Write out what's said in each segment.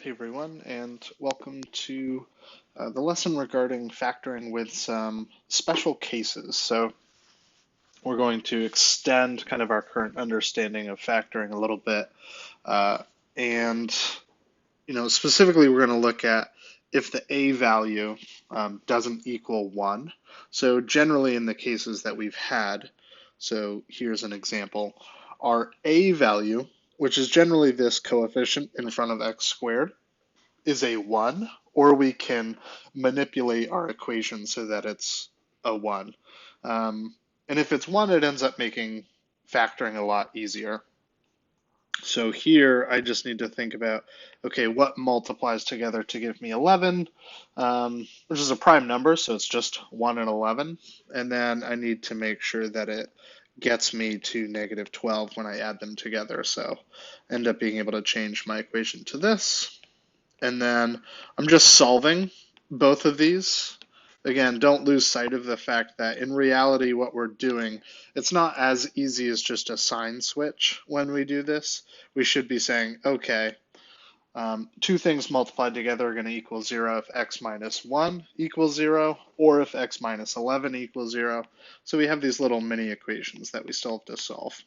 Hey everyone, and welcome to the lesson regarding factoring with some special cases. So we're going to extend kind of our current understanding of factoring a little bit, uh, and specifically we're going to look at if the a value doesn't equal 1. So generally in the cases that we've had, so here's an example, our a value, which is generally this coefficient in front of x squared, is a 1, or we can manipulate our equation so that it's a 1. And if it's 1, it ends up making factoring a lot easier. So here I just need to think about, okay, what multiplies together to give me 11, which is a prime number, so it's just 1 and 11. And then I need to make sure that it gets me to negative 12 when I add them together. So I end up being able to change my equation to this. And then I'm just solving both of these. Again, don't lose sight of the fact that in reality what we're doing, it's not as easy as just a sign switch when we do this. We should be saying, okay, two things multiplied together are going to equal 0 if x minus 1 equals 0, or if x minus 11 equals 0. So we have these little mini equations that we still have to solve.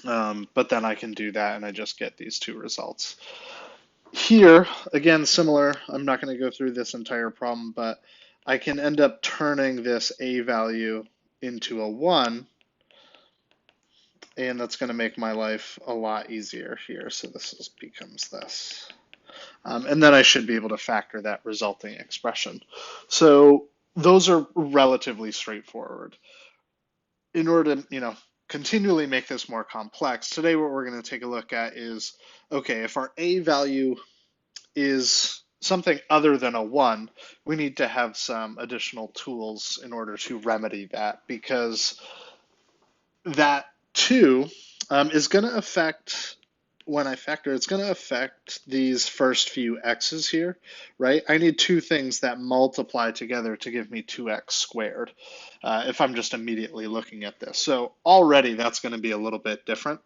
But then I can do that and I just get these two results. Here, again, similar, I'm not going to go through this entire problem, but I can end up turning this a value into a 1, and that's going to make my life a lot easier here. So this becomes this. And then I should be able to factor that resulting expression. So those are relatively straightforward. In order to, continually make this more complex, today what we're going to take a look at is, okay, if our a value is something other than a 1, we need to have some additional tools in order to remedy that, because that 2 is going to affect, when I factor, it's going to affect these first few x's here, right? I need two things that multiply together to give me 2x squared if I'm just immediately looking at this. So already that's going to be a little bit different.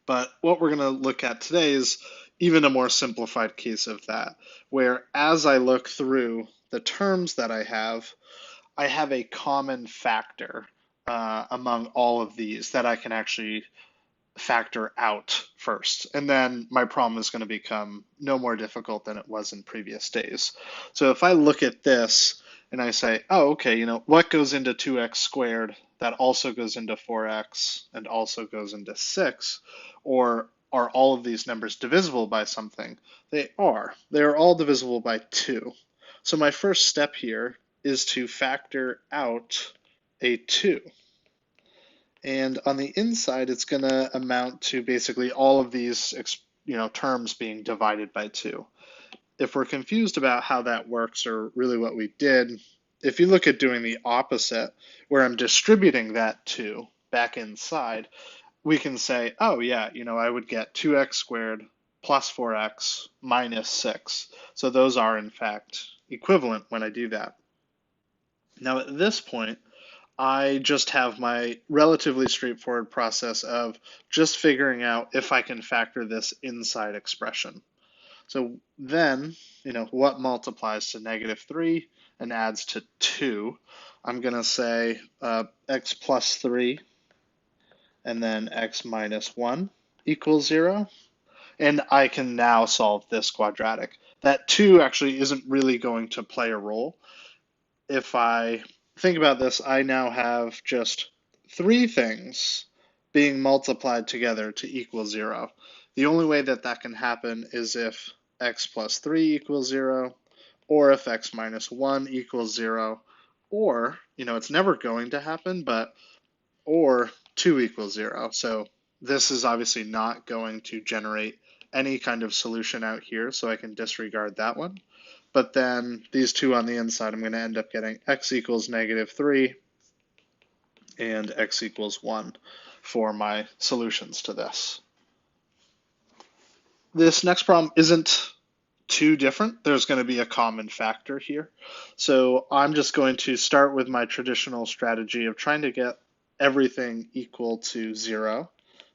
But what we're going to look at today is even a more simplified case of that, where as I look through the terms that I have a common factor among all of these that I can actually factor out first. And then my problem is going to become no more difficult than it was in previous days. So if I look at this and I say, oh, okay, what goes into 2x squared that also goes into 4x and also goes into 6, or are all of these numbers divisible by something? They are. They are all divisible by 2. So my first step here is to factor out a 2. And on the inside, it's going to amount to basically all of these terms being divided by 2. If we're confused about how that works, or really what we did, if you look at doing the opposite, where I'm distributing that 2 back inside, we can say, oh yeah, I would get 2x squared plus 4x minus 6. So those are in fact equivalent when I do that. Now at this point, I just have my relatively straightforward process of just figuring out if I can factor this inside expression. So then, what multiplies to negative 3 and adds to 2? I'm going to say x plus 3 and then x minus 1 equals 0. And I can now solve this quadratic. That 2 actually isn't really going to play a role. If I think about this, I now have just 3 things being multiplied together to equal 0. The only way that that can happen is if x plus 3 equals 0, or if x minus 1 equals 0, or, it's never going to happen, or 2 equals 0. So this is obviously not going to generate any kind of solution out here, so I can disregard that one. But then these two on the inside, I'm going to end up getting x equals negative 3 and x equals 1 for my solutions to this. This next problem isn't too different. There's going to be a common factor here. So I'm just going to start with my traditional strategy of trying to get everything equal to 0.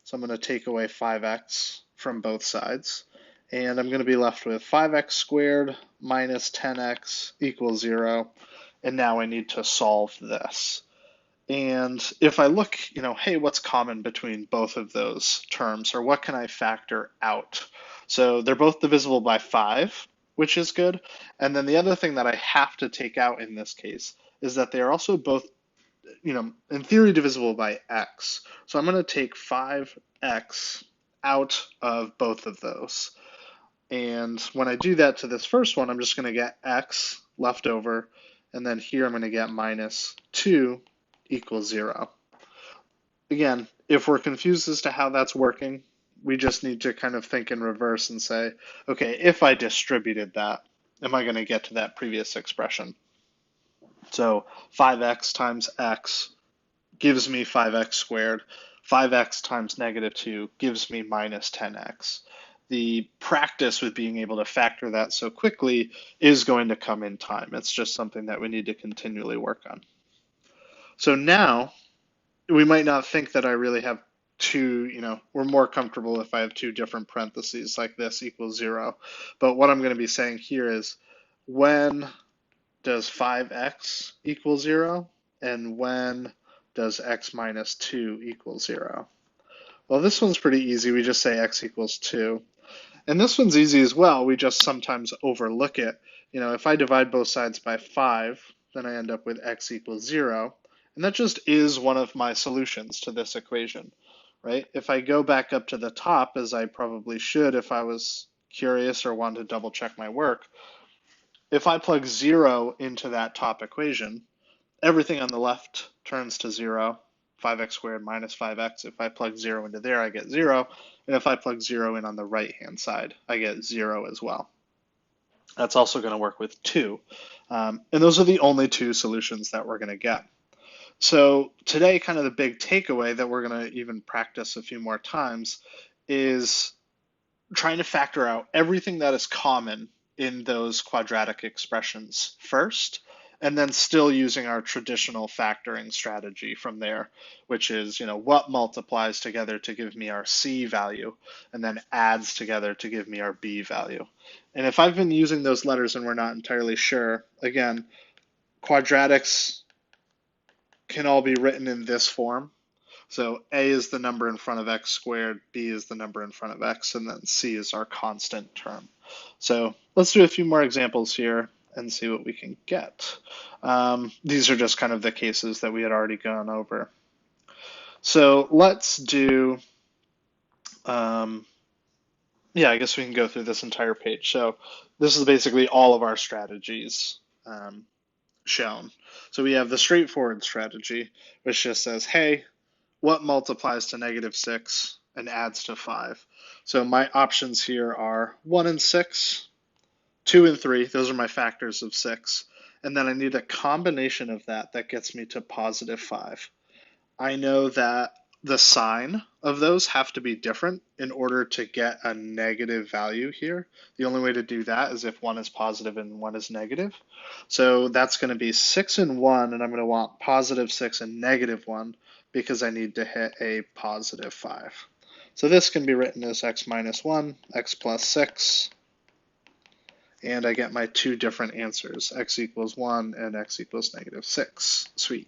So I'm going to take away 5x from both sides. And I'm going to be left with 5x squared minus 10x equals 0. And now I need to solve this. And if I look, hey, what's common between both of those terms, or what can I factor out? So they're both divisible by 5, which is good. And then the other thing that I have to take out in this case is that they are also both, in theory, divisible by x. So I'm going to take 5x out of both of those. And when I do that to this first one, I'm just going to get x left over. And then here I'm going to get minus 2 equals 0. Again, if we're confused as to how that's working, we just need to kind of think in reverse and say, okay, if I distributed that, am I going to get to that previous expression? So 5x times x gives me 5x squared. 5x times negative 2 gives me minus 10x. The practice with being able to factor that so quickly is going to come in time. It's just something that we need to continually work on. So now we might not think that I really have two, we're more comfortable if I have two different parentheses like this equals 0. But what I'm going to be saying here is when does 5x equal 0 and when does x minus 2 equal 0? Well, this one's pretty easy. We just say x equals 2. And this one's easy as well. We just sometimes overlook it. If I divide both sides by 5, then I end up with x equals 0. And that just is one of my solutions to this equation, right? If I go back up to the top, as I probably should if I was curious or wanted to double check my work, if I plug 0 into that top equation, everything on the left turns to 0. 5x squared minus 5x. If I plug 0 into there, I get 0. And if I plug 0 in on the right-hand side, I get 0 as well. That's also going to work with 2. And those are the only two solutions that we're going to get. So today, kind of the big takeaway that we're going to even practice a few more times is trying to factor out everything that is common in those quadratic expressions first, and then still using our traditional factoring strategy from there, which is, what multiplies together to give me our C value, and then adds together to give me our B value. And if I've been using those letters and we're not entirely sure, again, quadratics can all be written in this form. So A is the number in front of x squared, B is the number in front of x, and then C is our constant term. So let's do a few more examples here and see what we can get. These are just kind of the cases that we had already gone over. So let's do, I guess we can go through this entire page. So this is basically all of our strategies shown. So we have the straightforward strategy, which just says, hey, what multiplies to negative 6 and adds to 5? So my options here are 1 and 6, 2 and 3. Those are my factors of 6. And then I need a combination of that gets me to positive 5. I know that the sign of those have to be different in order to get a negative value here. The only way to do that is if one is positive and one is negative. So that's going to be 6 and 1, and I'm going to want positive 6 and negative 1 because I need to hit a positive 5. So this can be written as x minus 1, x plus 6, and I get my two different answers, x equals 1 and x equals negative 6. Sweet.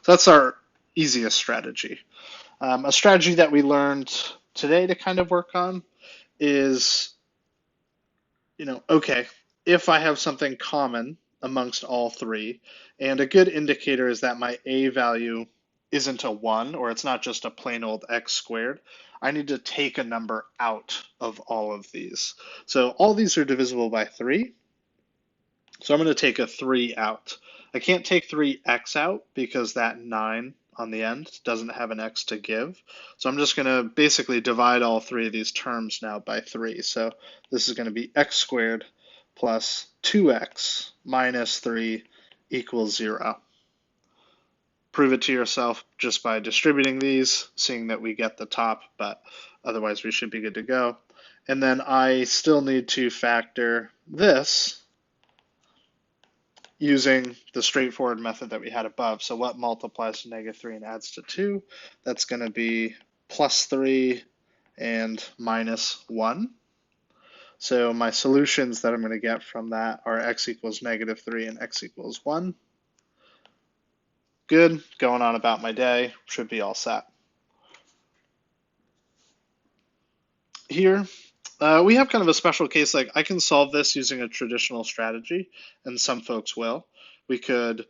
So that's our easiest strategy. A strategy that we learned today to kind of work on is, okay, if I have something common amongst all three, and a good indicator is that my a value isn't a 1, or it's not just a plain old x squared, I need to take a number out of all of these. So all these are divisible by 3, so I'm going to take a 3 out. I can't take 3x out because that 9 on the end doesn't have an x to give. So I'm just going to basically divide all three of these terms now by 3. So this is going to be x squared plus 2x minus 3 equals 0. Prove it to yourself just by distributing these, seeing that we get the top, but otherwise we should be good to go. And then I still need to factor this using the straightforward method that we had above. So what multiplies to negative 3 and adds to 2? That's going to be plus 3 and minus 1. So my solutions that I'm going to get from that are x equals -3 and x equals 1. Good, going on about my day, should be all set. Here, we have kind of a special case. Like, I can solve this using a traditional strategy, and some folks will. We could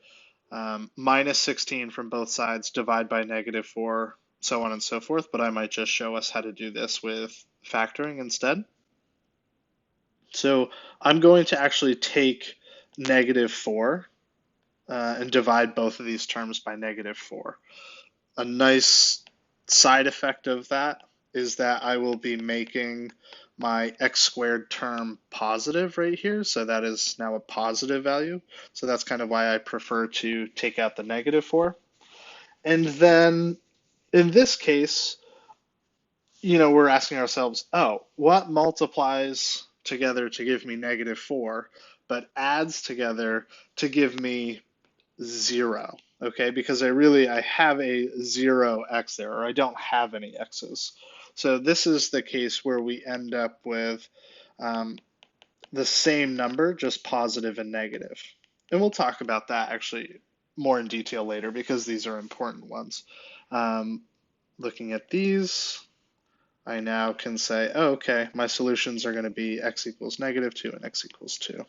-16 from both sides, divide by -4, so on and so forth, but I might just show us how to do this with factoring instead. So I'm going to actually take -4 and divide both of these terms by -4. A nice side effect of that is that I will be making my x squared term positive right here. So that is now a positive value. So that's kind of why I prefer to take out the -4. And then in this case, we're asking ourselves, oh, what multiplies together to give me -4, but adds together to give me 0? Okay, because I have a 0x there, or I don't have any x's. So this is the case where we end up with the same number, just positive and negative. And we'll talk about that actually more in detail later because these are important ones. Looking at these, I now can say, oh, okay, my solutions are going to be x equals -2 and x equals 2.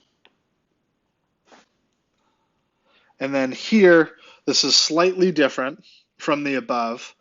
And then here, this is slightly different from the above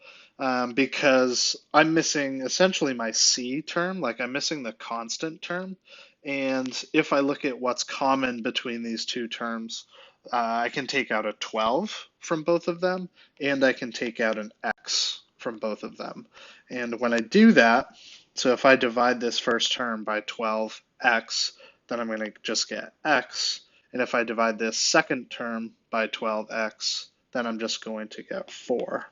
because I'm missing essentially my c term, like I'm missing the constant term. And if I look at what's common between these two terms, I can take out a 12 from both of them, and I can take out an x from both of them. And when I do that, so if I divide this first term by 12x, then I'm going to just get x. And if I divide this second term by 12x, then I'm just going to get 4.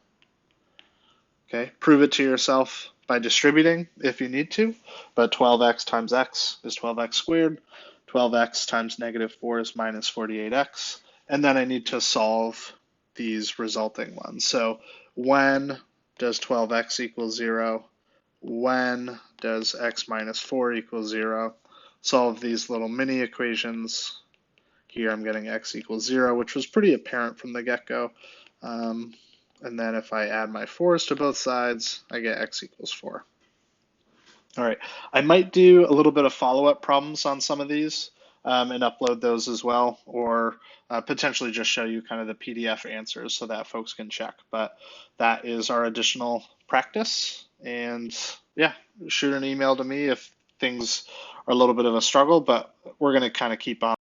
Okay, prove it to yourself by distributing if you need to, but 12x times x is 12x squared. 12x times -4 is -48x. And then I need to solve these resulting ones. So when does 12x equal 0? When does x minus 4 equal 0? Solve these little mini equations. Here I'm getting x equals 0, which was pretty apparent from the get-go. And then if I add my 4's to both sides, I get x equals 4. All right, I might do a little bit of follow-up problems on some of these and upload those as well, or potentially just show you kind of the PDF answers so that folks can check. But that is our additional practice. And yeah, shoot an email to me if things are a little bit of a struggle, but we're going to kind of keep on